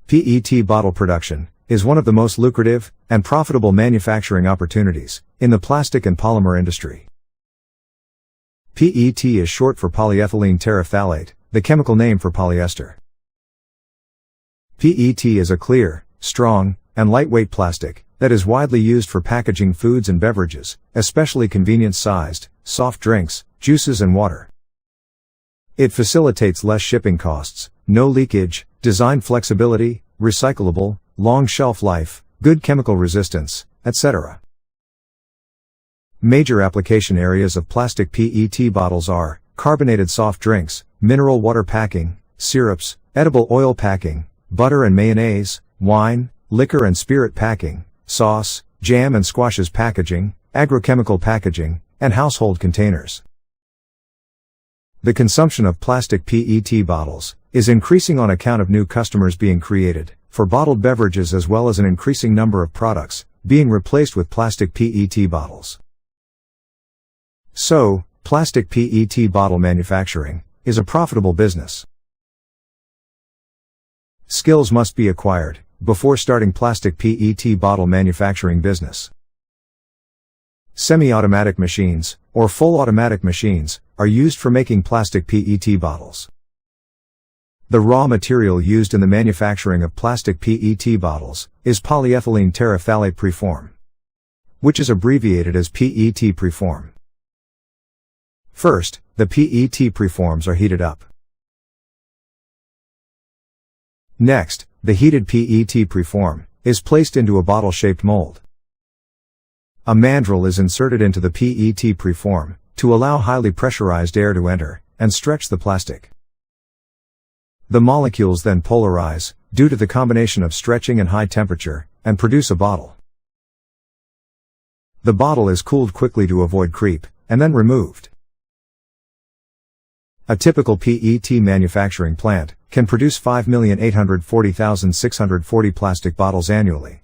PET bottle production is one of the most lucrative and profitable manufacturing opportunities in the plastic and polymer industry. PET is short for polyethylene terephthalate, the chemical name for polyester. PET is a clear, strong, and lightweight plastic that is widely used for packaging foods and beverages, especially convenience-sized, soft drinks, juices and water. It facilitates less shipping costs, no leakage, design flexibility, recyclable, long shelf life, good chemical resistance, etc. Major application areas of plastic PET bottles are carbonated soft drinks, mineral water packing, syrups, edible oil packing, butter and mayonnaise, wine, liquor and spirit packing, sauce, jam and squashes packaging, agrochemical packaging, and household containers. The consumption of plastic PET bottles is increasing on account of new customers being created for bottled beverages, as well as an increasing number of products being replaced with plastic PET bottles. So, plastic PET bottle manufacturing is a profitable business. Skills must be acquired before starting plastic PET bottle manufacturing business. Semi-automatic machines, or full automatic machines, are used for making plastic PET bottles. The raw material used in the manufacturing of plastic PET bottles is polyethylene terephthalate preform, which is abbreviated as PET Preform. First, the PET preforms are heated up. Next, the heated PET preform is placed into a bottle-shaped mold. A mandrel is inserted into the PET preform to allow highly pressurized air to enter and stretch the plastic. The molecules then polarize due to the combination of stretching and high temperature and produce a bottle. The bottle is cooled quickly to avoid creep and then removed. A typical PET manufacturing plant can produce 5,840,640 plastic bottles annually.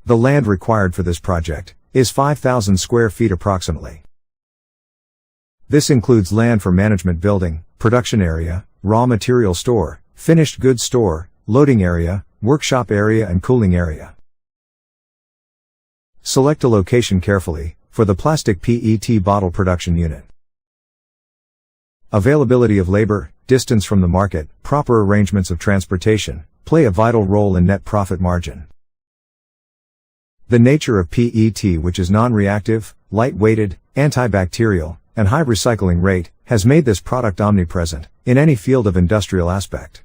The land required for this project is 5,000 square feet approximately. This includes land for management building, production area, raw material store, finished goods store, loading area, workshop area and cooling area. Select a location carefully for the plastic PET bottle production unit. Availability of labor, distance from the market, proper arrangements of transportation play a vital role in net profit margin. The nature of PET, which is non-reactive, light-weighted, antibacterial, and high recycling rate, has made this product omnipresent in any field of industrial aspect.